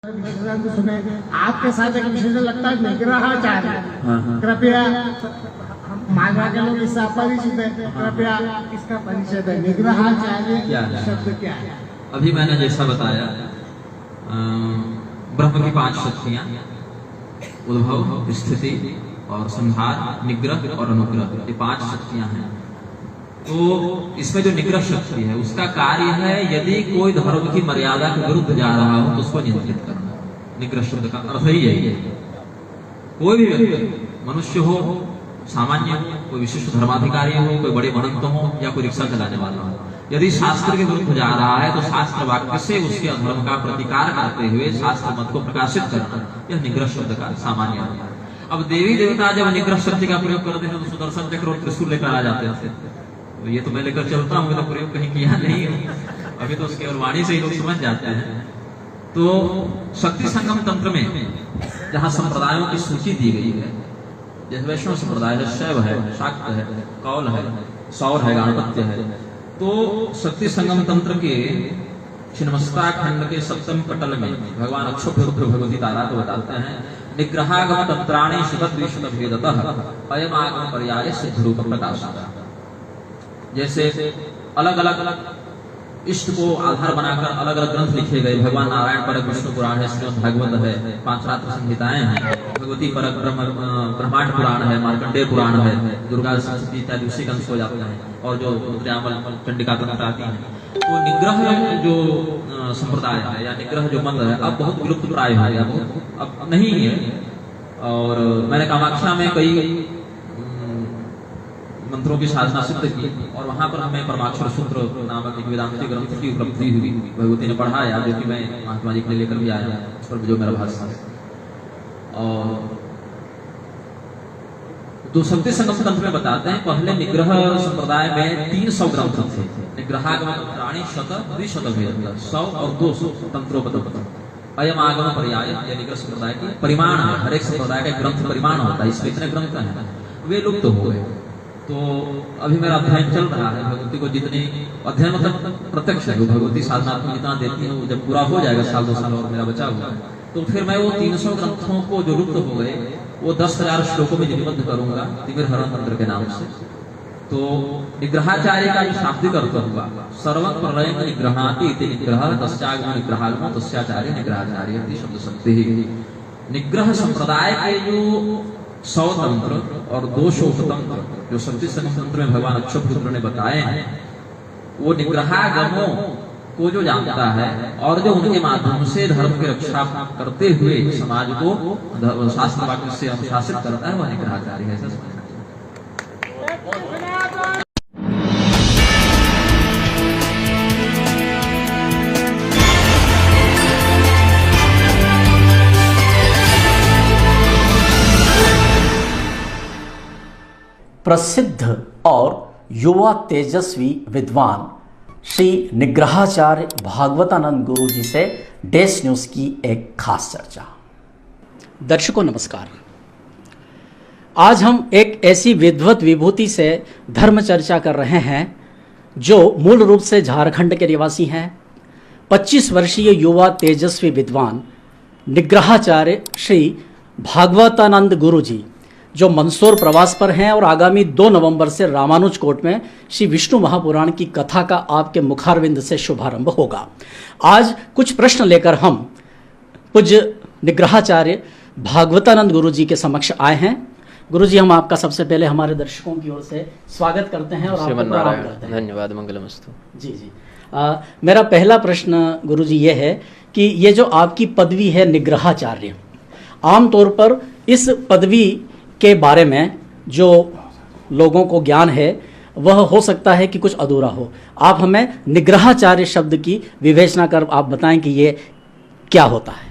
सुने आपके साथ एक विशेषण लगता है निग्रहाचार्य। कृपया मालवा के लोग इससे अपरिचित है, कृपया इसका परिचय दें। निग्रहाचार्य शब्द क्या है? अभी मैंने जैसा बताया ब्रह्म की 5 शक्तियां उद्भव, स्थिति और संहार, निग्रह और अनुग्रह, ये 5 शक्तियां हैं। तो इसमें जो निग्रह शक्ति है उसका कार्य है यदि कोई धर्म की मर्यादा के विरुद्ध जा रहा हो तो उसको नियंत्रित करना। निग्रह शब्द का अर्थ ही यही है। कोई भी व्यक्ति, मनुष्य हो, सामान्य, कोई विशिष्ट धर्माधिकारी हो, कोई बड़े महंत हो या कोई रिक्शा चलाने वाला हो, यदि शास्त्र के विरुद्ध जा रहा है तो शास्त्र वाक्य से उसके अधर्म का प्रतिकार करते हुए शास्त्र मत को प्रकाशित करना, यह निग्रह शब्द का सामान्य अर्थ है। अब देवी देवता जब निग्रह शक्ति का प्रयोग करते हैं तो सुदर्शन चक्र और त्रिशूल लेकर आ जाते थे। तो ये तो मैं लेकर चलता हूँ, तो प्रयोग कहीं किया नहीं है, अभी तो उसके और वाणी से ही लोग समझ जाते हैं। तो शक्ति संगम तंत्र में जहाँ संप्रदायों की सूची दी गई है, जैसे वैष्णव संप्रदाय है, शैव है, शाक्त है, कौल है, सौर है, गाणपत्य है, तो शक्ति संगम तंत्र के छिन्नमस्ता खंड के 7वें पटल में भगवान अक्षोभ्य भगवती तारा को बताते हैं, निग्रहागम तंत्राणि शतद्विशत भेदतः अयम आगम पर्याय सिद्ध रूप प्रकाशः। जैसे अलग अलग इष्ट को आधार बनाकर अलग अलग ग्रंथ लिखे गए। भगवान नारायण पर विष्णु पुराण है, श्रीमद् भागवत है, 5 रात्र संहिताएं हैं, भगवती पर ब्रह्मांड पुराण है, मार्कंडेय पुराण है, दुर्गा सप्तशती इत्यादि उसी का अंश हो जाते हैं, और जो रुद्रयामल चंडिका तंत्र आती है। तो निग्रह जो संप्रदाय है या निग्रह जो मंत्र है अब बहुत विलुप्त प्राय हो गया, अब नहीं है। और मैंने कामाख्या में कई मंत्रों की साधना सिद्ध की और वहां पर हमें परमाक्षर सूत्र नामक एक वेदांतिक ग्रंथ की उपलब्धि हुई। भगवती ने पढ़ाया, जो कि मैं महात्मा जी के लिए लेकर भी आया, उस पर जो मेरा भाष्य है। और तो शक्ति संगम तंत्र में बताते हैं पहले निग्रह संप्रदाय में 300 ग्रंथ थे। निग्रहागम प्राणी शत द्विशत भेद, 100 और 200 तंत्रोपत। अयम आगम पर्याय या निग्रह संप्रदाय की परिमाण है, हर एक संप्रदाय का ग्रंथ परिमाण होता है, इसमें इतने ग्रंथ हैं, वे लुप्त हो गए। तो अभी मेरा अध्ययन चल रहा है। भगवती को जितनी अध्ययन मतलब प्रत्यक्ष है, भगवती साधनात्मक जितना देती है, वो जब पूरा हो जाएगा, 1-2 साल और मेरा बचा हुआ है, तो फिर मैं वो 300 ग्रंथों को जो लुप्त हो गए वो 10,000 श्लोकों में लिपिबद्ध करूंगा तिमिरहरण तंत्र के नाम से। तो निग्रहाचार्य का जो शाब्दिक अर्थ हुआ, सर्वं प्रलय निग्रहाति इति निग्रह तस्यागम निग्रहागम तस्याचार्य निग्रहाचार्य इति शब्द शक्ति। निग्रह संप्रदाय के जो 100 तंत्र और 200 तंत्र जो शक्ति संगम तंत्र में भगवान अक्षोभ्य ने बताए हैं, वो निग्रहागमों को जो जानता है और जो उनके माध्यम से धर्म की रक्षा करते हुए समाज को शास्त्र वाक्य से अनुशासित करता है, वह निग्रहाचार्य है। ऐसा समझना प्रसिद्ध और युवा तेजस्वी विद्वान श्री निग्रहाचार्य भागवतानंद गुरु जी से डेस न्यूज़ की एक खास चर्चा। दर्शकों नमस्कार। आज हम एक ऐसी विद्वत विभूति से धर्म चर्चा कर रहे हैं जो मूल रूप से झारखंड के निवासी हैं। 25 वर्षीय युवा तेजस्वी विद्वान निग्रहाचार्य श्री भागवतानंद गुरु जी जो मंदसौर प्रवास पर हैं और आगामी 2 नवंबर से रामानुज कोट में श्री विष्णु महापुराण की कथा का आपके मुखारविंद से शुभारंभ होगा। आज कुछ प्रश्न लेकर हम पूज्य निग्रहाचार्य भागवतानंद गुरु जी के समक्ष आए हैं। गुरु जी, हम आपका सबसे पहले हमारे दर्शकों की ओर से स्वागत करते हैं और आपको प्रणाम करते हैं। धन्यवाद, मंगलमस्तु। जी जी। मेरा पहला प्रश्न गुरु जी ये है कि ये जो आपकी पदवी है निग्रहाचार्य, आमतौर पर इस पदवी के बारे में जो लोगों को ज्ञान है वह हो सकता है कि कुछ अधूरा हो। आप हमें निग्रहाचार्य शब्द की विवेचना कर आप बताएं कि ये क्या होता है।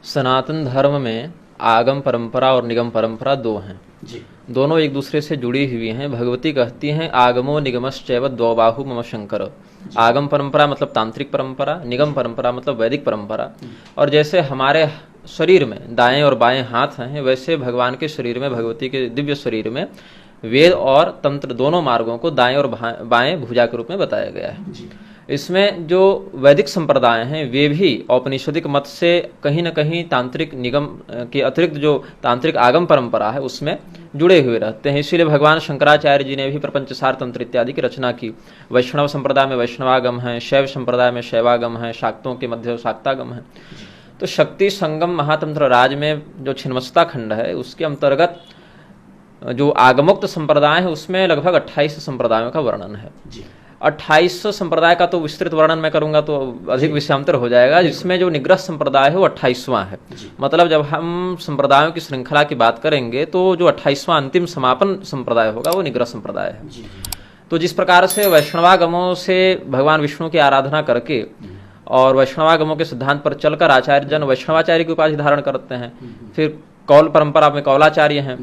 सनातन धर्म में आगम परंपरा और निगम परंपरा 2 हैं जी। दोनों एक दूसरे से जुड़ी हुई हैं। भगवती कहती हैं आगमो निगमश्चैव द्वौबाहु मम शंकर। आगम परंपरा मतलब तांत्रिक परंपरा, निगम परंपरा मतलब वैदिक परंपरा। और जैसे हमारे शरीर में दाएं और बाएं हाथ हैं, वैसे भगवान के शरीर में, भगवती के दिव्य शरीर में वेद और तंत्र दोनों मार्गों को दाएं और बाएं भुजा के रूप में बताया गया है। इसमें जो वैदिक संप्रदाय हैं वे भी औपनिषदिक मत से कहीं न कहीं तांत्रिक निगम के अतिरिक्त जो तांत्रिक आगम परंपरा है उसमें जुड़े हुए रहते हैं। इसीलिए भगवान शंकराचार्य जी ने भी प्रपंचसार तंत्र इत्यादि की रचना की। वैष्णव संप्रदाय में वैष्णवागम है, शैव संप्रदाय में शैवागम है, शाक्तों के मध्य शाक्तागम है। तो शक्ति संगम महातंत्र राज में जो छिन्नमस्ता खंड है उसके अंतर्गत जो आगमोक्त संप्रदाय है उसमें लगभग 28 संप्रदायों का वर्णन है। 28 संप्रदाय का तो विस्तृत वर्णन मैं करूंगा तो अधिक विषयांतर हो जाएगा। जिसमें जो निग्रह संप्रदाय है वो 28वां है। मतलब जब हम संप्रदायों की श्रृंखला की बात करेंगे तो जो 28वां अंतिम समापन संप्रदाय होगा वो निग्रह संप्रदाय है। तो जिस प्रकार से वैष्णवागमों से भगवान विष्णु की आराधना करके और वैष्णवागमों के सिद्धांत पर चलकर आचार्य जन वैष्णवाचार्य की उपाधि धारण करते हैं। फिर कौल परंपरा में कौलाचार्य हैं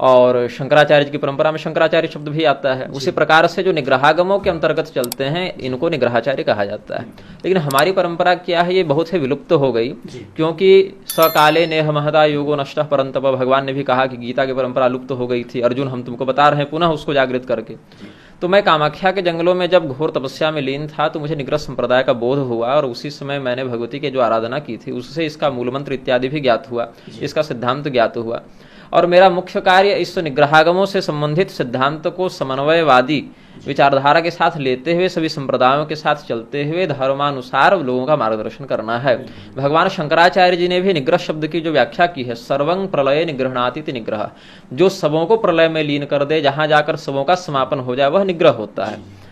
और शंकराचार्य की परंपरा में शंकराचार्य शब्द भी आता है। उसी प्रकार से जो निग्रहागमों के अंतर्गत चलते हैं इनको निग्रहाचार्य कहा जाता है। लेकिन हमारी परंपरा क्या है, ये बहुत ही विलुप्त हो गई, क्योंकि सकाले नेह महता योगो नष्ट परंतप, भगवान ने भी कहा कि गीता की परंपरा लुप्त हो गई थी। अर्जुन हम तुमको बता रहे हैं पुनः उसको जागृत करके। तो मैं कामाख्या के जंगलों में जब घोर तपस्या में लीन था तो मुझे निग्रह संप्रदाय का बोध हुआ और उसी समय मैंने भगवती की जो आराधना की थी उससे इसका मूलमंत्र इत्यादि भी ज्ञात हुआ, इसका सिद्धांत ज्ञात हुआ। और मेरा मुख्य कार्य इस निग्रहागमों से संबंधित सिद्धांत को समन्वयवादी विचारधारा के साथ लेते हुए सभी संप्रदायों के साथ चलते हुए धर्मानुसार लोगों का मार्गदर्शन करना है। भगवान शंकराचार्य जी ने भी निग्रह शब्द की जो व्याख्या की है, सर्वं प्रलय निग्रहणाति निग्रह, जो सबों को प्रलय में लीन कर दे, जहां जाकर सबों का समापन हो जाए वह निग्रह होता है।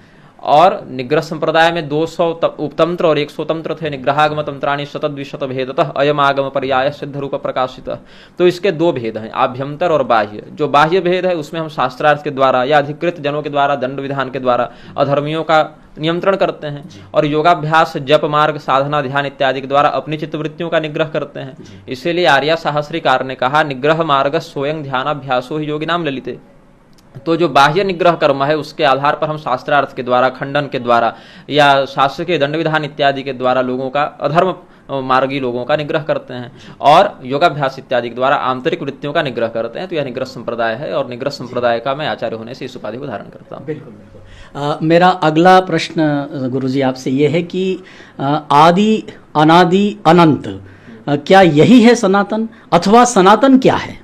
और निग्रह संप्रदाय में 200 उपतंत्र और 100 तंत्र थे। निग्रहागम तंत्राणि शतद्विशत भेदतः अयम आगम पर्याय सिद्ध रूप प्रकाशित। तो इसके दो भेद हैं, आभ्यंतर और बाह्य। जो बाह्य भेद है उसमें हम शास्त्रार्थ के द्वारा या अधिकृत जनों के द्वारा दंड विधान के द्वारा अधर्मियों का नियंत्रण करते हैं और योगाभ्यास जप मार्ग साधना ध्यान इत्यादि के द्वारा अपनी चित्तवृत्तियों का निग्रह करते हैं। इसीलिए आर्या सहस्रीकार ने कहा निग्रह मार्ग स्वयं ध्यानाभ्यासो ही योगी नाम ललिते। तो जो बाह्य निग्रह कर्म है उसके आधार पर हम शास्त्रार्थ के द्वारा, खंडन के द्वारा या शास्त्र के दंड विधान इत्यादि के द्वारा लोगों का अधर्म मार्गी लोगों का निग्रह करते हैं और योगाभ्यास इत्यादि के द्वारा आंतरिक वृत्तियों का निग्रह करते हैं। तो यह निग्रह संप्रदाय है और निग्रह संप्रदाय का मैं आचार्य होने से इस उपाधि को धारण करता हूँ। बिल्कुल बिल्कुल। मेरा अगला प्रश्न गुरुजी आपसे ये है कि आदि अनादि अनंत क्या यही है सनातन, अथवा सनातन क्या है?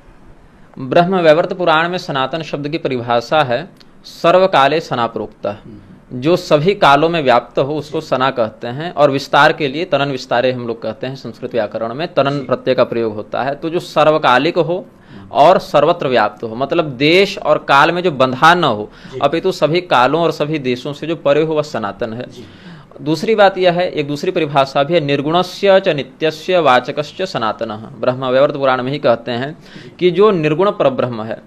ब्रह्म वैवर्त पुराण में सनातन शब्द की परिभाषा है सर्वकाले सना प्रोक्ता, जो सभी कालों में व्याप्त हो उसको सना कहते हैं। और विस्तार के लिए तनन विस्तारे हम लोग कहते हैं, संस्कृत व्याकरण में तनन प्रत्यय का प्रयोग होता है। तो जो सर्वकालिक हो और सर्वत्र व्याप्त हो, मतलब देश और काल में जो बंधा न हो अपितु सभी कालों और सभी देशों से जो परे हो वह सनातन है। दूसरी बात यह है, एक दूसरी परिभाषा भी है, निर्गुणस्य च नित्यस्य वाचकस्य सनातनः। ब्रह्म वैवर्त पुराण में ही कहते हैं कि जो निर्गुण परब्रह्म है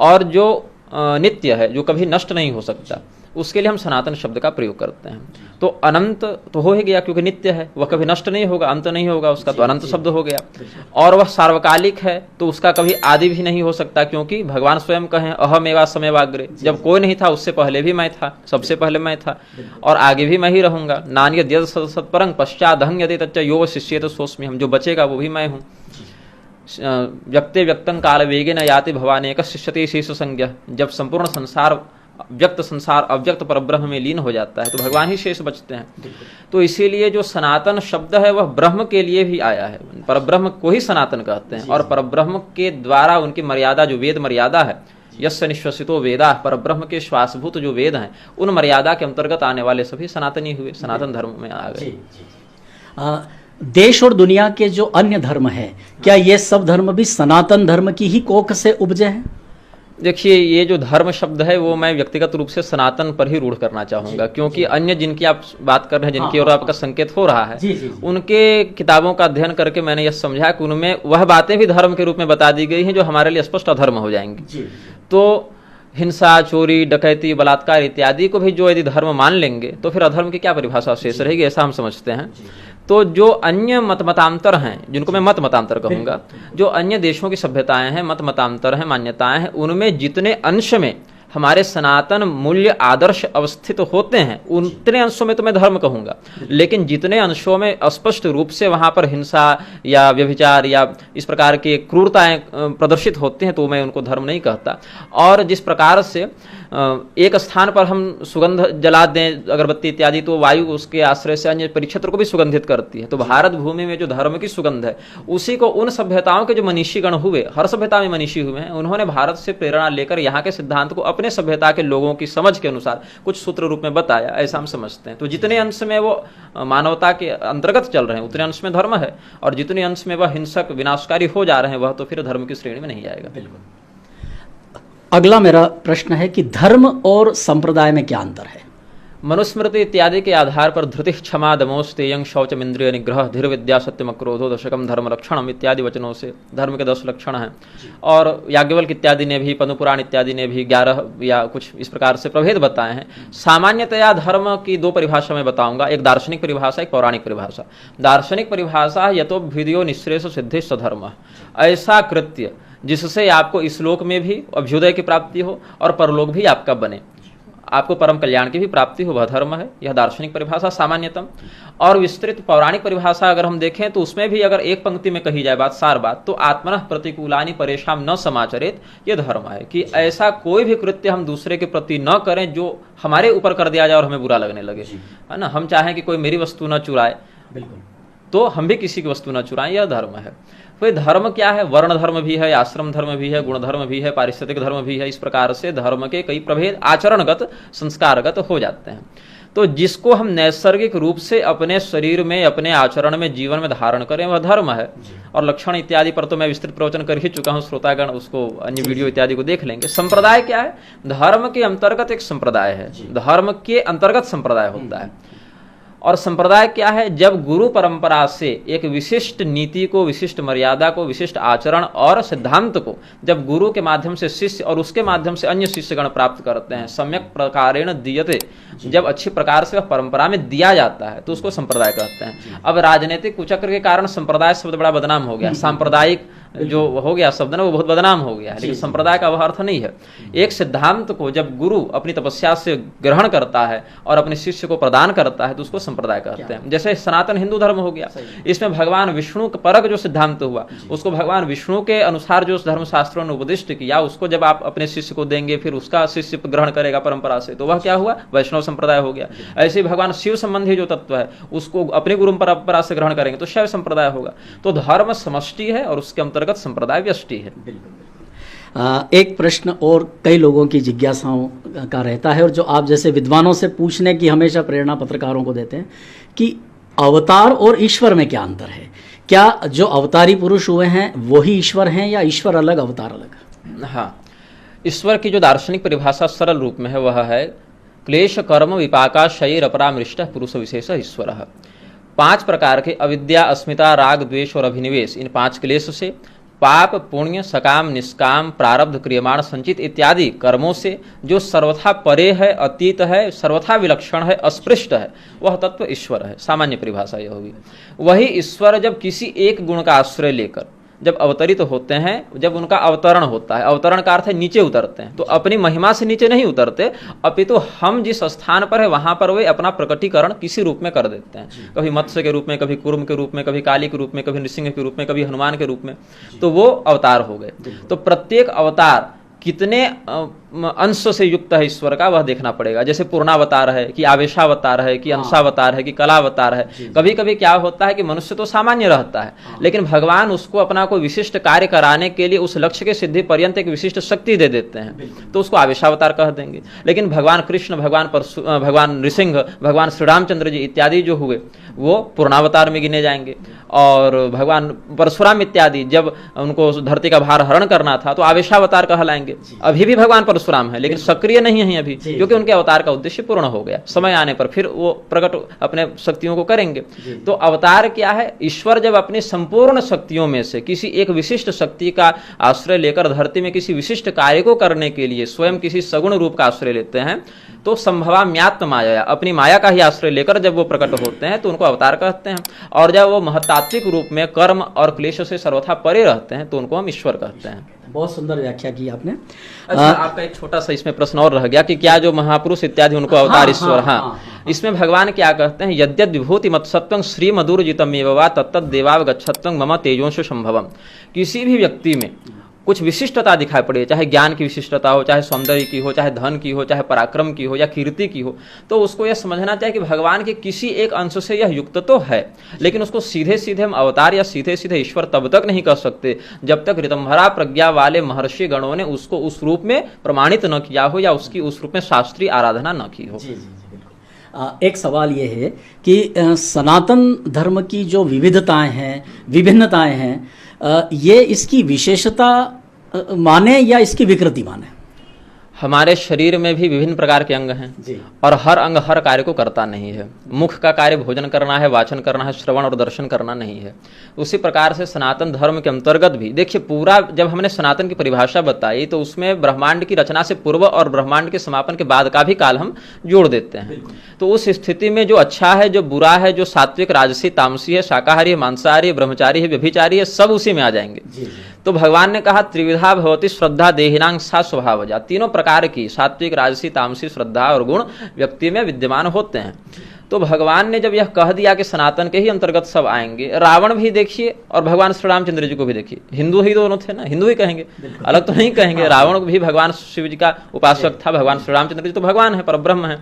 और जो नित्य है, जो कभी नष्ट नहीं हो सकता, उसके लिए हम सनातन शब्द का प्रयोग करते हैं। तो अनंत तो हो ही गया क्योंकि नित्य है, वह कभी नष्ट नहीं होगा, अंत नहीं होगा उसका, तो अनंत शब्द हो गया। और वह सार्वकालिक है तो उसका कभी आदि भी नहीं हो सकता, क्योंकि भगवान स्वयं कहें अहमेवा समयवाग्रे, जब कोई नहीं था उससे पहले भी मैं था, सबसे पहले मैं था और आगे भी मैं ही रहूंगा। नान्यद यद सत्परं पश्चादहं यदि तच्च यो शिष्येत सोऽस्मि, हम जो बचेगा वो भी मैं हूँ। व्यक्ते व्यक्तं काल वेगेन याति भवानेक शिष्यते शेष संज्ञा, जब संपूर्ण संसार व्यक्त संसार अव्यक्त परब्रह्म में लीन हो जाता है तो भगवान ही शेष बचते हैं। तो इसीलिए जो सनातन शब्द है वह ब्रह्म के लिए भी आया है, परब्रह्म को ही सनातन कहते हैं। और परब्रह्म के द्वारा उनकी मर्यादा, जो वेद मर्यादा है, यस्य निश्वसितो वेदा, परब्रह्म के श्वासभूत जो वेद हैं उन मर्यादा के अंतर्गत आने वाले सभी सनातनी हुए, सनातन धर्म में आ गए। देश और दुनिया के जो अन्य धर्म है, क्या ये सब धर्म भी सनातन धर्म की ही कोख से उपजे हैं? देखिए, ये जो धर्म शब्द है वो मैं व्यक्तिगत रूप से सनातन पर ही रूढ़ करना चाहूंगा, क्योंकि अन्य जिनकी आप बात कर रहे हैं, जिनकी ओर आपका संकेत हो रहा है, उनके किताबों का अध्ययन करके मैंने यह समझा कि उनमें वह बातें भी धर्म के रूप में बता दी गई हैं जो हमारे लिए स्पष्ट अधर्म हो जाएंगी। तो हिंसा, चोरी, डकैती, बलात्कार इत्यादि को भी जो यदि धर्म मान लेंगे तो फिर अधर्म की क्या परिभाषा शेष रहेगी, ऐसा हम समझते हैं। तो जो अन्य मतमतांतर हैं, जिनको मैं मतमतांतर कहूंगा, जो अन्य देशों की सभ्यताएं हैं, मतमतांतर हैं, मान्यताएं हैं, उनमें जितने अंश में हमारे सनातन मूल्य आदर्श अवस्थित होते हैं उतने अंशों में तो मैं धर्म कहूंगा, लेकिन जितने अंशों में स्पष्ट रूप से वहां पर हिंसा या व्यभिचार या इस प्रकार की क्रूरताएं प्रदर्शित होते हैं तो मैं उनको धर्म नहीं कहता। और जिस प्रकार से एक स्थान पर हम सुगंध जला दें अगरबत्ती इत्यादि तो वायु उसके आश्रय से अन्य परिक्षेत्र को भी सुगंधित करती है। तो भारत भूमि में जो धर्म की सुगंध है उसी को उन सभ्यताओं के जो मनीषीगण हुए, हर सभ्यता में मनीषी हुए हैं, उन्होंने भारत से प्रेरणा लेकर यहाँ के सिद्धांत को अपने सभ्यता के लोगों की समझ के अनुसार कुछ सूत्र रूप में बताया, ऐसा हम समझते हैं। तो जितने अंश में वो मानवता के अंतर्गत चल रहे हैं उतने अंश में धर्म है, और जितने अंश में वह हिंसक विनाशकारी हो जा रहे हैं वह तो फिर धर्म की श्रेणी में नहीं आएगा। बिल्कुल। अगला मेरा प्रश्न है कि धर्म और संप्रदाय में क्या अंतर है? मनुस्मृति इत्यादि के आधार पर धृति क्षमा दमोस्तेयं शौचम इंद्रिय निग्रह धीर विद्या सत्यम क्रोधो दशकम धर्म लक्षणम इत्यादि वचनों से धर्म के 10 लक्षण हैं। और याज्ञवल्क्य इत्यादि ने भी, पद्म पुराण इत्यादि ने भी 11 या कुछ इस प्रकार से प्रभेद बताए हैं। सामान्यतया धर्म की 2 परिभाषा मैं बताऊंगा, एक दार्शनिक परिभाषा, एक पौराणिक परिभाषा। दार्शनिक परिभाषा यतोभ्युदयो निःश्रेयस सिद्धि सधर्म, ऐसा कृत्य जिससे आपको इस लोक में भी अभ्युदय की प्राप्ति हो और परलोक भी आपका बने, आपको परम कल्याण की भी प्राप्ति हो, वह धर्म है। यह दार्शनिक परिभाषा सामान्यतम। और विस्तृत पौराणिक परिभाषा अगर हम देखें तो उसमें भी अगर एक पंक्ति में कही जाए बात, सार बात, तो आत्मनः प्रतिकूलानि परेशान न समाचरेत, ये धर्म है कि ऐसा कोई भी कृत्य हम दूसरे के प्रति न करें जो हमारे ऊपर कर दिया जाए और हमें बुरा लगने लगे, है ना। हम चाहें कि कोई मेरी वस्तु न चुराए, बिल्कुल, तो हम भी किसी की वस्तु न चुराएं, यह धर्म है। तो धर्म क्या है? वर्ण धर्म भी है, आश्रम धर्म भी है, गुण धर्म भी है, पारिस्थितिक धर्म भी है। इस प्रकार से धर्म के कई प्रभेद आचरणगत, संस्कारगत हो जाते हैं। तो जिसको हम नैसर्गिक रूप से अपने शरीर में, अपने आचरण में, जीवन में धारण करें वह धर्म है। और लक्षण इत्यादि पर तो मैं विस्तृत प्रवचन कर ही चुका हूं, श्रोतागण उसको अन्य वीडियो इत्यादि को देख लेंगे। संप्रदाय क्या है? धर्म के अंतर्गत एक संप्रदाय है, धर्म के अंतर्गत संप्रदाय होता है। और संप्रदाय क्या है? जब गुरु परंपरा से एक विशिष्ट नीति को, विशिष्ट मर्यादा को, विशिष्ट आचरण और सिद्धांत को जब गुरु के माध्यम से शिष्य और उसके माध्यम से अन्य शिष्यगण प्राप्त करते हैं, सम्यक प्रकारेण दीयते, जब अच्छी प्रकार से वह परंपरा में दिया जाता है तो उसको संप्रदाय कहते हैं। अब राजनीतिक कुचक्र के कारण संप्रदाय शब्द बड़ा बदनाम हो गया, सांप्रदायिक जो हो गया शब्द ना वो बहुत बदनाम हो गया है, लेकिन संप्रदाय का वह अर्थ नहीं है। एक सिद्धांत को जब गुरु अपनी तपस्या से ग्रहण करता है और अपने शिष्य को प्रदान करता है तो उसको संप्रदाय कहते हैं। जैसे सनातन हिंदू धर्म हो गया, इसमें भगवान विष्णु परक जो सिद्धांत हुआ उसको भगवान विष्णु के अनुसार जो धर्मशास्त्रों ने उपदिष्ट किया उसको जब आप अपने शिष्य को देंगे, फिर उसका शिष्य ग्रहण करेगा परंपरा से, तो वह क्या हुआ? वैष्णव संप्रदाय हो गया। ऐसे ही भगवान शिव संबंधी जो तत्व है उसको अपने गुरु परंपरा से ग्रहण करेंगे तो शैव संप्रदाय होगा। तो धर्म समष्टि है और उसके अंतर्गत संप्रदाय व्यष्टि है। एक प्रश्न और कई लोगों की जिज्ञासाओं का रहता है और जो आप जैसे विद्वानों से पूछने की हमेशा प्रेरणा पत्रकारों को देते हैं कि अवतार और ईश्वर में क्या अंतर है? क्या जो अवतारी पुरुष हुए हैं वही ईश्वर हैं या ईश्वर अलग अवतार अलग? हाँ, ईश्वर की जो दार्शनिक परिभाषा सरल रूप में है वह है क्लेश कर्म विपाका शयैर अपरामृष्ट पुरुष विशेष ईश्वर। 5 प्रकार के अविद्या, अस्मिता, राग, द्वेष और अभिनिवेश, इन 5 क्लेश से, पाप, पुण्य, सकाम, निष्काम, प्रारब्ध, क्रियमाण, संचित इत्यादि कर्मों से जो सर्वथा परे है, अतीत है, सर्वथा विलक्षण है, अस्पृष्ट है, वह तत्व ईश्वर है। सामान्य परिभाषा यह होगी। वही ईश्वर जब किसी एक गुण का आश्रय लेकर जब अवतरित होते हैं, जब उनका अवतरण होता है, अवतरण का अर्थ है नीचे उतरते हैं, तो अपनी महिमा से नीचे नहीं उतरते, अपितु हम जिस स्थान पर है वहां पर वे अपना प्रकटीकरण किसी रूप में कर देते हैं। कभी मत्स्य के रूप में, कभी कूर्म के रूप में, कभी काली के रूप में, कभी नृसिंह के रूप में, कभी हनुमान के रूप में, तो वो अवतार हो गए। तो प्रत्येक अवतार कितने अंश से युक्त है ईश्वर का वह देखना पड़ेगा। जैसे पूर्णावतार है कि आवेशावतार है कि अंशावतार है कि कलावतार है। कभी कभी क्या होता है कि मनुष्य तो सामान्य रहता है लेकिन भगवान उसको अपना कोई विशिष्ट कार्य कराने के लिए उस लक्ष्य के सिद्धि पर्यंत एक विशिष्ट शक्ति दे देते हैं तो उसको आवेशावतार कह देंगे। लेकिन भगवान कृष्ण, भगवान नृसिंह, भगवान श्री रामचंद्र जी इत्यादि जो हुए वो पूर्णावतार में गिने जाएंगे। और भगवान परशुराम इत्यादि जब उनको धरती का भार हरण करना था तो आवेशावतार कहलाएंगे। अभी भी भगवान परशुराम है लेकिन सक्रिय नहीं है अभी, क्योंकि उनके अवतार का उद्देश्य पूर्ण हो गया। समय आने पर फिर वो प्रकट अपने शक्तियों को करेंगे। तो अवतार क्या है? ईश्वर जब अपनी संपूर्ण शक्तियों में से किसी एक विशिष्ट शक्ति का आश्रय लेकर धरती में किसी विशिष्ट कार्य को करने के लिए स्वयं किसी सगुण रूप का आश्रय लेते हैं तो संभवाम्यात्म माया, अपनी माया का ही आश्रय लेकर जब वो प्रकट होते हैं तो उनको अवतार कहते हैं। और जब वो महतात्विक रूप में कर्म और क्लेश से सर्वथा परे रहते हैं तो उनको हम ईश्वर कहते हैं। बहुत सुंदर व्याख्या की आपने। अच्छा, आपका एक छोटा सा इसमें प्रश्न और रह गया कि क्या जो महापुरुष इत्यादि उनको अवतार ईश्वर, हाँ, इसमें भगवान क्या कहते हैं, यद्यद विभूति मत्सत्वं श्री मधुरजितमेव वा तत्तद देवावगच्छत्वं मम तेजोंश संभवम। किसी भी व्यक्ति में कुछ विशिष्टता दिखाई पड़े, चाहे ज्ञान की विशिष्टता हो, चाहे सौंदर्य की हो, चाहे धन की हो, चाहे पराक्रम की हो या कीर्ति की हो, तो उसको यह समझना चाहिए कि भगवान के किसी एक अंश से यह युक्त तो है, लेकिन उसको सीधे सीधे हम अवतार या सीधे सीधे ईश्वर तब तक नहीं कर सकते जब तक ऋतंभरा प्रज्ञा वाले महर्षि गणों ने उसको उस रूप में प्रमाणित न किया हो या उसकी उस रूप में शास्त्रीय आराधना न की हो। जी जी जी, बिल्कुल। एक सवाल ये है कि सनातन धर्म की जो विविधताएं हैं, विभिन्नताएं हैं, ये इसकी विशेषता माने या इसकी विकृति माने? हमारे शरीर में भी विभिन्न प्रकार के अंग हैं जी। और हर अंग हर कार्य को करता नहीं है। मुख का कार्य भोजन करना है, वाचन करना है, श्रवण और दर्शन करना नहीं है। उसी प्रकार से सनातन धर्म के अंतर्गत भी देखिए, पूरा जब हमने सनातन की परिभाषा बताई तो उसमें ब्रह्मांड की रचना से पूर्व और ब्रह्मांड के समापन के बाद का भी काल हम जोड़ देते हैं। तो उस स्थिति में जो अच्छा है, जो बुरा है, जो सात्विक, राजसी, तामसी है, शाकाहारी है, मांसाहारी है, ब्रह्मचारी है, व्यभिचारी है, सब उसी में आ जाएंगे। तो भगवान ने कहा त्रिविधा भवति श्रद्धा देहिनांग सा स्वभावजा। तीनों प्रकार की सात्विक, राजसी, तामसी, श्रद्धा और गुण व्यक्ति में विद्यमान होते हैं। तो भगवान ने जब यह कह दिया कि सनातन के ही अंतर्गत सब आएंगे, रावण भी देखिए और भगवान श्री रामचंद्र जी को भी देखिए, हिंदू ही दोनों थे ना, हिंदू ही कहेंगे, अलग तो नहीं कहेंगे। रावण भी भगवान शिव जी का उपासक था, भगवान श्री रामचंद्र जी तो भगवान है, परब्रह्म है।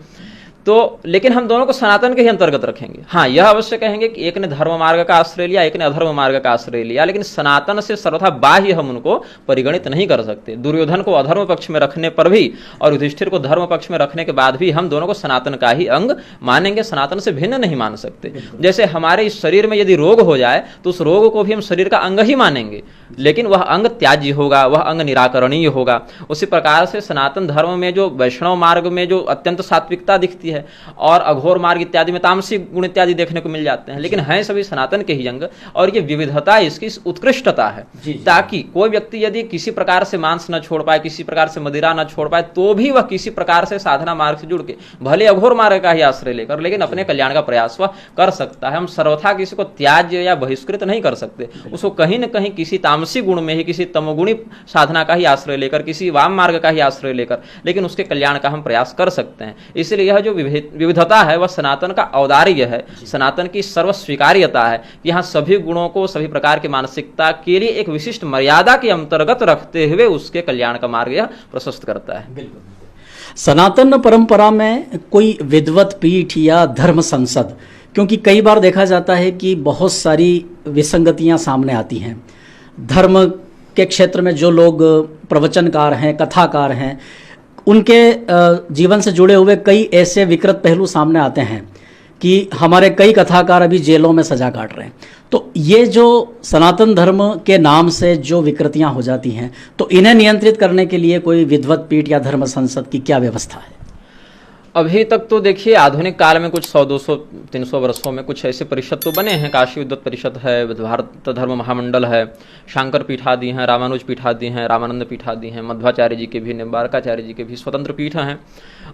तो लेकिन हम दोनों को सनातन के ही अंतर्गत रखेंगे। हाँ, यह अवश्य कहेंगे कि एक ने धर्म मार्ग का आश्रय लिया, एक ने अधर्म मार्ग का आश्रय लिया, लेकिन सनातन से सर्वथा बाह्य हम उनको परिगणित नहीं कर सकते। दुर्योधन को अधर्म पक्ष में रखने पर भी और युधिष्ठिर को धर्म पक्ष में रखने के बाद भी हम दोनों को सनातन का ही अंग मानेंगे, सनातन से भिन्न नहीं मान सकते। जैसे हमारे इस शरीर में यदि रोग हो जाए तो उस रोग को भी हम शरीर का अंग ही मानेंगे, लेकिन वह अंग त्याज्य होगा, वह अंग निराकरणीय होगा। उसी प्रकार से सनातन धर्म में जो वैष्णव मार्ग में जो अत्यंत सात्विकता दिखती है और अघोर मार्ग इत्यादि में तामसिक गुण इत्यादि देखने को मिल जाते हैं, लेकिन हैं सभी सनातन के ही अंग। और ये विविधता इसकी उत्कृष्टता है, ताकि कोई व्यक्ति यदि किसी प्रकार से मांस न छोड़ पाए, किसी प्रकार से मदिरा न छोड़ पाए, तो भी वह किसी प्रकार से साधना मार्ग से जुड़ के भले अघोर मार्ग का ही आश्रय लेकर, लेकिन अपने कल्याण का प्रयास वह कर सकता है। हम सर्वथा किसी को त्याज्य या बहिष्कृत नहीं कर सकते। उसको कहीं न कहीं किसी तामसिक गुण में ही, किसी तमोगुणी साधना का ही आश्रय लेकर, किसी वाम मार्ग का ही आश्रय लेकर, लेकिन उसके कल्याण का हम प्रयास कर सकते हैं। इसलिए यह जो विविधता है वह सनातन का औदार्य है, सनातन की सर्व स्वीकार्यता है कि यहाँ सभी गुणों को, सभी प्रकार की मानसिकता के लिए एक विशिष्ट मर्यादा के अंतर्गत रखते हुए उसके कल्याण का मार्ग यह प्रशस्त करता है। बिल्कुल। सनातन परंपरा में कोई विद्वत पीठ या धर्म संसद, क्योंकि कई बार देखा जाता है कि बहुत सारी विसंगतियां सामने आती हैं। धर्म के क्षेत्र में जो लोग प्रवचनकार हैं, कथाकार हैं, उनके जीवन से जुड़े हुए कई ऐसे विकृत पहलू सामने आते हैं कि हमारे कई कथाकार अभी जेलों में सजा काट रहे हैं। तो ये जो सनातन धर्म के नाम से जो विकृतियां हो जाती हैं, तो इन्हें नियंत्रित करने के लिए कोई विद्वत पीठ या धर्म संसद की क्या व्यवस्था है? अभी तक तो देखिए आधुनिक काल में कुछ 100, 200, 300 वर्षों में कुछ ऐसे परिषद तो बने हैं। काशी विद्वत परिषद है, भारत धर्म महामंडल है, शांकर पीठादि हैं, रामानुज पीठादि हैं, रामानंद पीठादि हैं, मध्वाचार्य जी के भी, निम्बारकाचार्य जी के भी स्वतंत्र पीठ हैं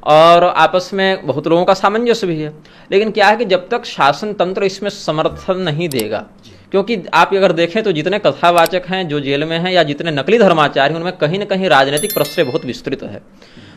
और आपस में बहुत लोगों का सामंजस्य भी है। लेकिन क्या है कि जब तक शासन तंत्र इसमें समर्थन नहीं देगा, क्योंकि आप अगर देखें तो जितने कथावाचक हैं जो जेल में हैं या जितने नकली धर्माचार्य हैं, उनमें कहीं ना कहीं राजनीतिक प्रश्रय बहुत विस्तृत है।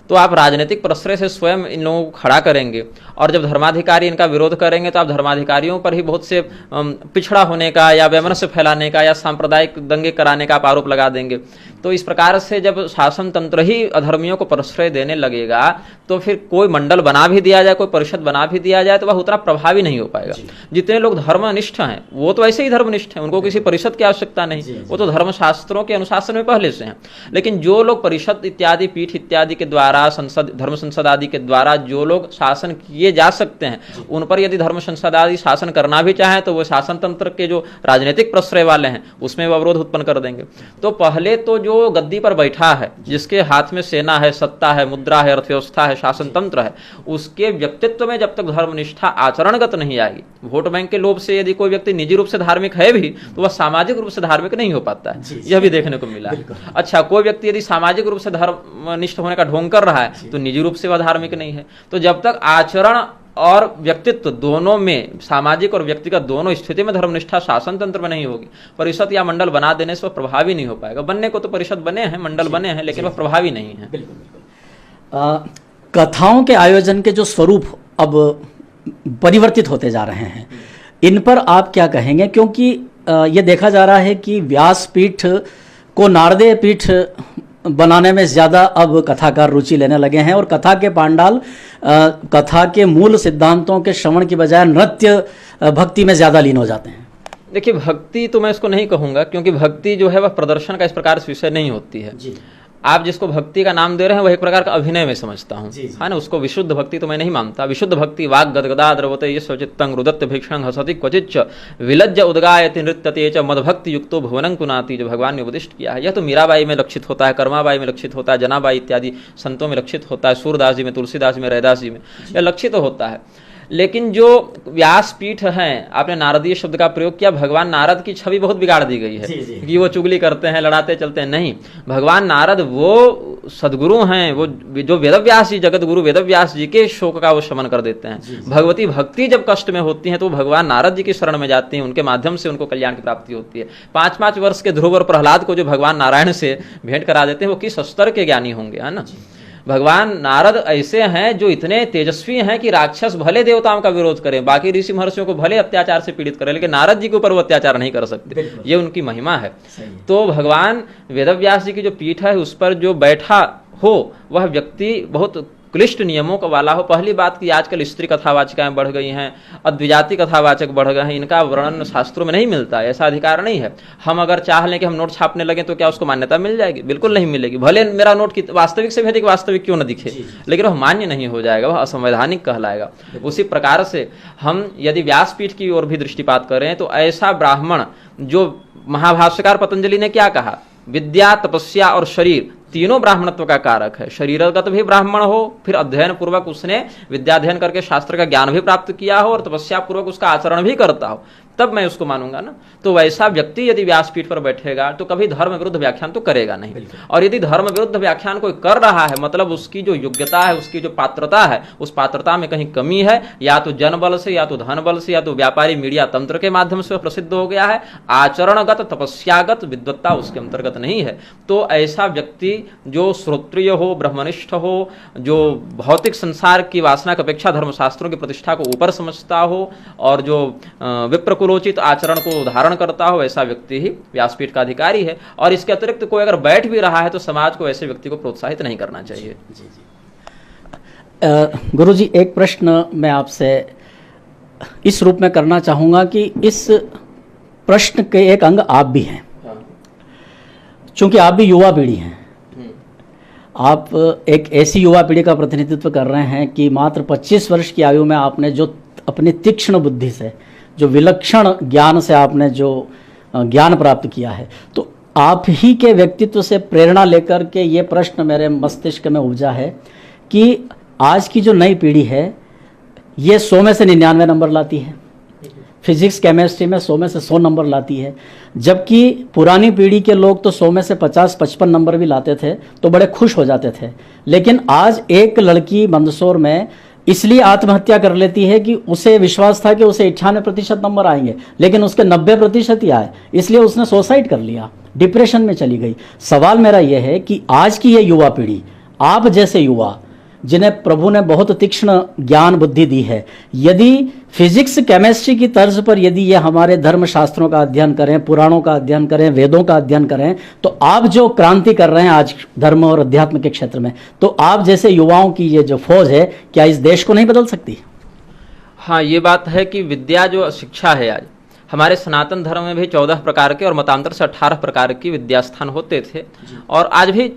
तो आप राजनीतिक प्रश्रय से स्वयं इन लोगों को खड़ा करेंगे और जब धर्माधिकारी इनका विरोध करेंगे तो आप धर्माधिकारियों पर ही बहुत से पिछड़ा होने का या वैमनस्य फैलाने का या सांप्रदायिक दंगे कराने का आप आरोप लगा देंगे। तो इस प्रकार से जब शासन तंत्र ही अधर्मियों को प्रश्रय देने लगेगा तो फिर कोई मंडल बना भी दिया जाए, कोई परिषद बना भी दिया जाए, तो वह उतना प्रभावी नहीं हो पाएगा। जितने लोग धर्मनिष्ठ हैं वो तो ऐसे ही धर्मनिष्ठ हैं, उनको किसी परिषद की आवश्यकता नहीं, वो तो धर्मशास्त्रों के अनुशासन में पहले से हैं। लेकिन जो लोग परिषद इत्यादि, पीठ इत्यादि के द्वारा, संसद, धर्म संसद आदि के द्वारा जो लोग शासन किए जा सकते हैं, उन पर यदि धर्म संसद आदि शासन करना भी चाहे तो वो शासन तंत्र के जो राजनीतिक प्रश्रय वाले हैं उसमें वो अवरोध उत्पन्न कर देंगे। तो पहले तो जो गद्दी पर बैठा है, जिसके हाथ में सेना है, सत्ता है, मुद्रा है, अर्थव्यवस्था है, शासन तंत्र है, उसके व्यक्तित्व में जब तक धर्मनिष्ठा आचरणगत नहीं आएगी, वोट बैंक के लोभ से यदि कोई व्यक्ति निजी रूप से धार्मिक है भी तो वह सामाजिक रूप से धार्मिक नहीं हो पाता है। यह भी देखने को मिला है। अच्छा, कोई व्यक्ति यदि सामाजिक रूप से धर्मनिष्ठ होने का ढोंग कर रहा है तो निजी रूप से वह धार्मिक नहीं है। तो जब तक आचरण और व्यक्तित्व दोनों में, सामाजिक और व्यक्तिगत दोनों स्थिति में धर्मनिष्ठा शासन तंत्र में नहीं होगी, परिषद या मंडल बना देने से वह प्रभावी नहीं हो पाएगा। बनने को तो परिषद बने हैं, मंडल बने हैं, लेकिन वह प्रभावी नहीं है। कथाओं के आयोजन के जो स्वरूप अब परिवर्तित होते जा रहे हैं, इन पर आप क्या कहेंगे? क्योंकि ये देखा जा रहा है कि व्यासपीठ को नारदीय पीठ बनाने में ज़्यादा अब कथाकार रुचि लेने लगे हैं और कथा के पांडाल कथा के मूल सिद्धांतों के श्रवण की बजाय नृत्य भक्ति में ज़्यादा लीन हो जाते हैं। देखिए, भक्ति तो मैं इसको नहीं कहूँगा, क्योंकि भक्ति जो है वह प्रदर्शन का इस प्रकार से विषय नहीं होती है। आप जिसको भक्ति का नाम दे रहे हैं वह एक प्रकार का अभिनय में समझता हूँ, है ना। उसको विशुद्ध भक्ति तो मैं नहीं मानता। विशुद्ध भक्ति वाग गदगदा द्रवते यस्वचित्तं रुदत्त भिक्षं हसति क्वचिच्च विलज्ज उद्गायति नृत्यते च मदभक्ति युक्तो भुवनं कुनाति, जो भगवान ने उपदिष्ट किया है। यह तो मीराबाई में लक्षित होता है, कर्माबाई में लक्षित होता है, जनाबाई इत्यादि संतों में लक्षित होता है, सूरदास जी में, तुलसीदास में, रैदास जी में यह लक्षित होता है। लेकिन जो व्यासपीठ हैं, आपने नारदीय शब्द का प्रयोग किया, भगवान नारद की छवि बहुत बिगाड़ दी गई है कि वो चुगली करते हैं, लड़ाते चलते हैं। नहीं, भगवान नारद वो सदगुरु हैं, वो जो वेदव्यास जी, जगत गुरु वेदव्यास जी के शोक का वो शमन कर देते हैं। भगवती भक्ति जब कष्ट में होती है तो भगवान नारद जी की शरण में जाती हैं, उनके माध्यम से उनको कल्याण की प्राप्ति होती है। 5-5 वर्ष के ध्रुव और प्रहलाद को जो भगवान नारायण से भेंट करा देते हैं, वो किस स्तर के ज्ञानी होंगे, है ना। भगवान नारद ऐसे हैं जो इतने तेजस्वी हैं कि राक्षस भले देवताओं का विरोध करें, बाकी ऋषि महर्षियों को भले अत्याचार से पीड़ित करें, लेकिन नारद जी के ऊपर वो अत्याचार नहीं कर सकते। ये उनकी महिमा है। तो भगवान वेदव्यास जी की जो पीठ है उस पर जो बैठा हो वह व्यक्ति बहुत क्लिष्ट नियमों का वाला हो। पहली बात कि आजकल स्त्री कथावाचिकाएं बढ़ गई हैं, अद्विजाति कथावाचक बढ़ गए हैं, इनका वर्णन शास्त्रों में नहीं मिलता है, ऐसा अधिकार नहीं है। हम अगर चाह लें कि हम नोट छापने लगे तो क्या उसको मान्यता मिल जाएगी? बिल्कुल नहीं मिलेगी। भले मेरा नोट वास्तविक से भी अधिक वास्तविक क्यों न दिखे, लेकिन वह मान्य नहीं हो जाएगा, वह असंवैधानिक कहलाएगा। उसी प्रकार से हम यदि व्यासपीठ की ओर भी दृष्टिपात करें तो ऐसा ब्राह्मण, जो महाभाष्यकार पतंजलि ने क्या कहा, विद्या, तपस्या और शरीर तीनों ब्राह्मणत्व का कारक है। शरीरगत भी ब्राह्मण हो, फिर अध्ययन पूर्वक उसने विद्याध्ययन करके शास्त्र का ज्ञान भी प्राप्त किया हो और तपस्या पूर्वक उसका आचरण भी करता हो, तब मैं उसको मानूंगा ना। तो वैसा व्यक्ति यदि व्यासपीठ पर बैठेगा तो कभी धर्म विरुद्ध व्याख्यान तो करेगा नहीं। और यदि धर्म विरुद्ध व्याख्यान कोई कर रहा है, मतलब उसकी जो योग्यता है, उसकी जो पात्रता है, उस पात्रता में कहीं कमी है, या तो जन बल से, या तो धन बल से, या तो व्यापारी मीडिया तंत्र के माध्यम से प्रसिद्ध हो गया है, आचरणगत तपस्यागत विद्वत्ता उसके अंतर्गत नहीं है, तो ऐसा व्यक्ति जो श्रोत्रिय हो, ब्रह्मनिष्ठ हो, जो भौतिक संसार की वासना की अपेक्षा धर्मशास्त्रों की प्रतिष्ठा को ऊपर समझता हो और जो विप्रकुलोचित आचरण को धारण करता हो, ऐसा व्यक्ति ही व्यासपीठ का अधिकारी है। और इसके अतिरिक्त कोई अगर बैठ भी रहा है तो समाज को ऐसे व्यक्ति को प्रोत्साहित नहीं करना चाहिए। गुरुजी, एक प्रश्न मैं आपसे इस रूप में करना चाहूंगा कि इस प्रश्न के एक अंग आप भी हैं, चूंकि आप भी युवा पीढ़ी हैं। आप एक ऐसी युवा पीढ़ी का प्रतिनिधित्व कर रहे हैं कि मात्र 25 वर्ष की आयु में आपने जो अपनी तीक्ष्ण बुद्धि से, जो विलक्षण ज्ञान से आपने जो ज्ञान प्राप्त किया है, तो आप ही के व्यक्तित्व से प्रेरणा लेकर के ये प्रश्न मेरे मस्तिष्क में उपजा है कि आज की जो नई पीढ़ी है ये 100 में से 99 नंबर लाती है, फिजिक्स केमिस्ट्री में 100 में से 100 नंबर लाती है, जबकि पुरानी पीढ़ी के लोग तो 100 में से 50-55 नंबर भी लाते थे तो बड़े खुश हो जाते थे। लेकिन आज एक लड़की मंदसौर में इसलिए आत्महत्या कर लेती है कि उसे विश्वास था कि उसे 98% नंबर आएंगे, लेकिन उसके 90% ही आए, इसलिए उसने सुसाइड कर लिया, डिप्रेशन में चली गई। सवाल मेरा यह है कि आज की ये युवा पीढ़ी, आप जैसे युवा जिन्हें प्रभु ने बहुत तीक्ष्ण ज्ञान बुद्धि दी है, यदि फिजिक्स केमिस्ट्री की तर्ज पर यदि ये हमारे धर्म शास्त्रों का अध्ययन करें, पुराणों का अध्ययन करें, वेदों का अध्ययन करें, तो आप जो क्रांति कर रहे हैं आज धर्म और अध्यात्म के क्षेत्र में, तो आप जैसे युवाओं की ये जो फौज है, क्या इस देश को नहीं बदल सकती? हाँ, ये बात है कि विद्या जो शिक्षा है, आज हमारे सनातन धर्म में भी 14 प्रकार के और मतांतर से 18 प्रकार की विद्यास्थान होते थे, और आज भी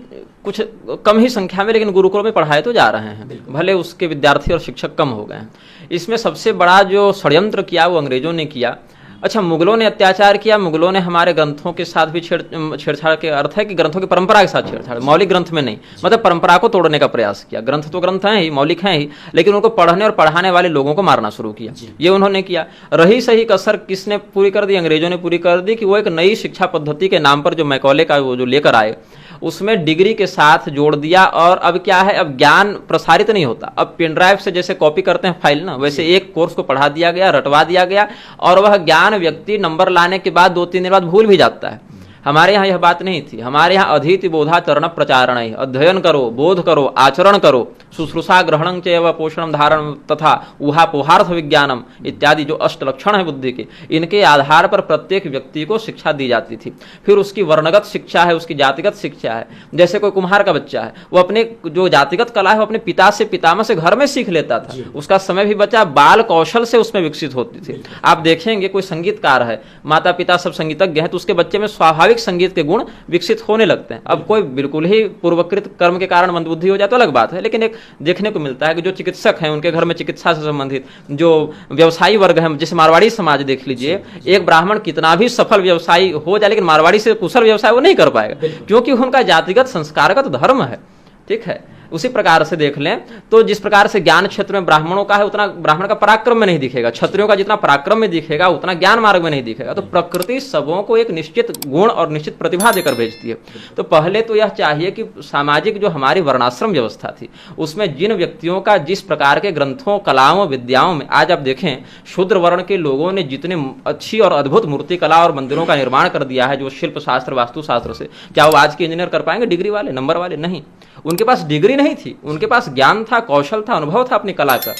कुछ कम ही संख्या में, लेकिन गुरुकुलों में पढ़ाए तो जा रहे हैं, भले उसके विद्यार्थी और शिक्षक कम हो गए हैं। इसमें सबसे बड़ा जो षड्यंत्र किया वो अंग्रेजों ने किया। अच्छा, मुगलों ने अत्याचार किया, मुगलों ने हमारे ग्रंथों के साथ भी छेड़छाड़ के अर्थ है कि ग्रंथों की परंपरा के साथ छेड़छाड़, मौलिक ग्रंथ में नहीं, मतलब परंपरा को तोड़ने का प्रयास किया। ग्रंथ तो ग्रंथ हैं ही, मौलिक हैं ही, लेकिन उनको पढ़ने और पढ़ाने वाले लोगों को मारना शुरू किया, ये उन्होंने किया। रही सही कसर किसने पूरी कर दी? अंग्रेजों ने पूरी कर दी कि वो एक नई शिक्षा पद्धति के नाम पर जो मैकॉले का वो जो लेकर आए, उसमें डिग्री के साथ जोड़ दिया। और अब क्या है, अब ज्ञान प्रसारित नहीं होता। अब पेन ड्राइव से जैसे कॉपी करते हैं फाइल ना, वैसे एक कोर्स को पढ़ा दिया गया, रटवा दिया गया, और वह ज्ञान व्यक्ति नंबर लाने के बाद 2-3 दिन बाद भूल भी जाता है। हमारे यहाँ यह बात नहीं थी। हमारे यहाँ अधीति बोधा चरण प्रचारण, अध्ययन करो, बोध करो, आचरण करो, शुश्रूषा ग्रहणं चैव पोषणं धारण तथा ऊहापोहार्थ विज्ञानम इत्यादि जो अष्ट लक्षण है बुद्धि के, इनके आधार पर प्रत्येक व्यक्ति को शिक्षा दी जाती थी। फिर उसकी वर्णगत शिक्षा है, उसकी जातिगत शिक्षा है। जैसे कोई कुम्हार का बच्चा है, वो अपने जो जातिगत कला है वो अपने पिता से, पितामह से घर में सीख लेता था। उसका समय भी बचा, बाल कौशल से उसमें विकसित होती थी। आप देखेंगे कोई संगीतकार है, माता पिता सब संगीतज्ञ हैं, तो उसके बच्चे में स्वाभाविक संगीत के गुण विकसित होने लगते हैं। अब कोई बिल्कुल ही पूर्वकृत कर्म के कारण मंदबुद्धि हो जाए तो अलग बात है, लेकिन एक देखने को मिलता है कि जो चिकित्सक हैं, उनके घर में चिकित्सा से संबंधित जो व्यवसायी वर्ग है, जैसे मारवाड़ी समाज देख लीजिए, एक ब्राह्मण कितना भी सफल व्यवसायी हो जाए, लेकिन मारवाड़ी से कुशल व्यवसाय वो नहीं कर पाएगा, क्योंकि उनका जातिगत संस्कारगत धर्म है। ठीक है, उसी प्रकार से देख लें तो जिस प्रकार से ज्ञान क्षेत्र में ब्राह्मणों का है, उतना ब्राह्मण का पराक्रम में नहीं दिखेगा। क्षत्रियों का जितना पराक्रम में दिखेगा उतना ज्ञान मार्ग में नहीं दिखेगा। तो प्रकृति सबों को एक निश्चित गुण और निश्चित प्रतिभा देकर भेजती है। तो पहले तो यह चाहिए कि सामाजिक जो हमारी वर्णाश्रम व्यवस्था थी, उसमें जिन व्यक्तियों का जिस प्रकार के ग्रंथों, कलाओं, विद्याओं में, आज आप देखें शूद्र वर्ण के लोगों ने जितने अच्छी और अद्भुत मूर्ति कला और मंदिरों का निर्माण कर दिया है, जो शिल्प शास्त्र, वास्तु शास्त्र से, क्या वो आज के इंजीनियर कर पाएंगे? डिग्री वाले, नंबर वाले? नहीं। उनके पास डिग्री नहीं थी, उनके पास ज्ञान था, कौशल था, अनुभव था अपनी कला का।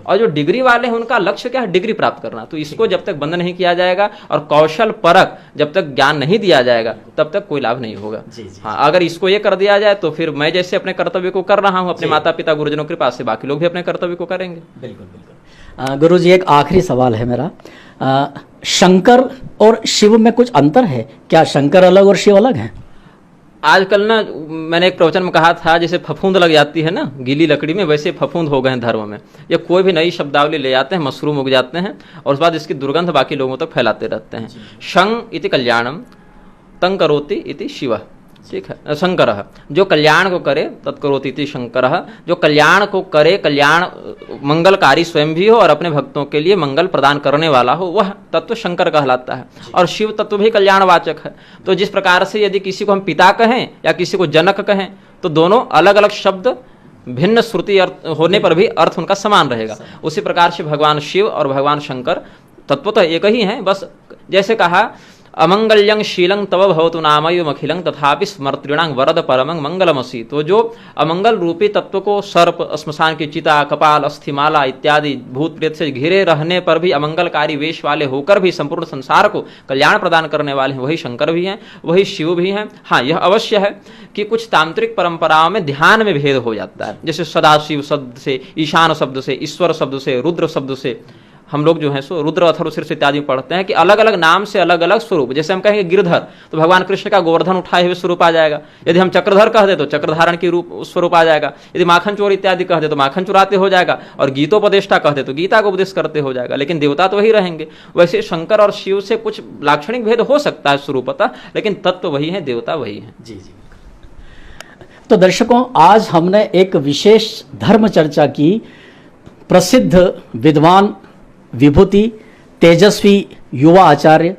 और जो डिग्री वाले हैं उनका लक्ष्य क्या है? डिग्री प्राप्त करना। तो इसको जब तक बंद नहीं किया जाएगा और कौशल परक जब तक ज्ञान नहीं दिया जाएगा, तब तक कोई लाभ नहीं होगा। हाँ, अगर इसको ये कर दिया जाए तो फिर मैं जैसे अपने कर्तव्य को कर रहा हूँ अपने माता पिता गुरुजनों के पास से, बाकी लोग भी अपने कर्तव्य को करेंगे। बिल्कुल बिल्कुल। गुरु जी, एक आखिरी सवाल है मेरा। शंकर और शिव में कुछ अंतर है क्या? शंकर अलग और शिव अलग हैं? आजकल ना, मैंने एक प्रवचन में कहा था, जैसे फफूंद लग जाती है ना गीली लकड़ी में, वैसे फफूंद हो गए हैं धर्म में। ये कोई भी नई शब्दावली ले आते हैं, मशरूम उग जाते हैं और उसके बाद इसकी दुर्गंध बाकी लोगों तक फैलाते रहते हैं। शं इति कल्याणम तं करोति इति शिवः। ठीक है, शंकर जो कल्याण को करे तत्करोति इति शंकर, जो कल्याण को करे, कल्याण मंगलकारी स्वयं भी हो और अपने भक्तों के लिए मंगल प्रदान करने वाला हो, वह तत्व शंकर कहलाता है। और शिव तत्व भी कल्याणवाचक है। तो जिस प्रकार से यदि किसी को हम पिता कहें या किसी को जनक कहें, तो दोनों अलग अलग शब्द भिन्न श्रुति अर्थ होने पर भी अर्थ उनका समान रहेगा। उसी प्रकार से भगवान शिव और भगवान शंकर तत्व तो एक ही हैं, बस जैसे कहा अमंगल्यं शीलं तव भवतु नामयो अखिलं तथापि स्मर्तृणां वरद परमं मंगलमसि। तो जो अमंगल रूपी तत्व को सर्प, श्मशान की चिता, कपाल, अस्थिमाला इत्यादि भूत प्रेत से घिरे रहने पर भी अमंगलकारी वेश वाले होकर भी संपूर्ण संसार को कल्याण प्रदान करने वाले हैं, वही शंकर भी हैं, वही शिव भी हैं। हाँ, यह अवश्य है कि कुछ तांत्रिक परंपराओं में ध्यान में भेद हो जाता है। जैसे सदाशिव शब्द से, ईशान शब्द से, ईश्वर शब्द से, रुद्र शब्द से हम लोग जो है सो रुद्र, अथर्व, शीर्ष इत्यादि पढ़ते हैं कि अलग अलग नाम से अलग अलग स्वरूप। जैसे हम कहेंगे गिरधर, तो भगवान कृष्ण का गोवर्धन उठाए हुए स्वरूप आ जाएगा। यदि हम चक्रधर कह दे तो चक्रधारण की रूप स्वरूप आ जाएगा। यदि माखन चोर इत्यादि कह दे तो माखन चुराते हो जाएगा, और गीतोपदेष्टा कह दे तो गीता को उपदेश करते हो जाएगा, लेकिन देवता तो वही रहेंगे। वैसे शंकर और शिव से कुछ लाक्षणिक भेद हो सकता है स्वरूपतः, लेकिन तत्व वही है, देवता वही है। जी जी। तो दर्शकों, आज हमने एक विशेष धर्म चर्चा की प्रसिद्ध विद्वान, विभूति, तेजस्वी युवा आचार्य,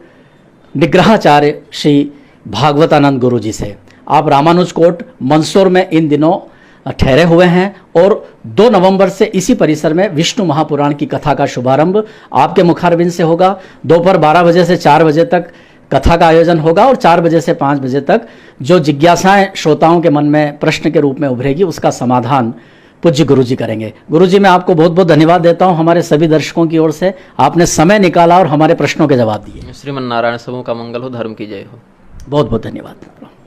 निग्रहाचार्य श्री भागवतानंद गुरु जी से। आप रामानुज कोट मंदसौर में इन दिनों ठहरे हुए हैं और 2 नवंबर से इसी परिसर में विष्णु महापुराण की कथा का शुभारंभ आपके मुखारबिंद से होगा। दोपहर 12 बजे से 4 बजे तक कथा का आयोजन होगा और 4 बजे से 5 बजे तक जो जिज्ञासाएं श्रोताओं के मन में प्रश्न के रूप में उभरेगी, उसका समाधान पूज्य गुरु जी करेंगे। गुरु जी, मैं आपको बहुत बहुत धन्यवाद देता हूं हमारे सभी दर्शकों की ओर से। आपने समय निकाला और हमारे प्रश्नों के जवाब दिए। श्रीमन नारायण सबों का मंगल हो, धर्म की जय हो। बहुत बहुत धन्यवाद।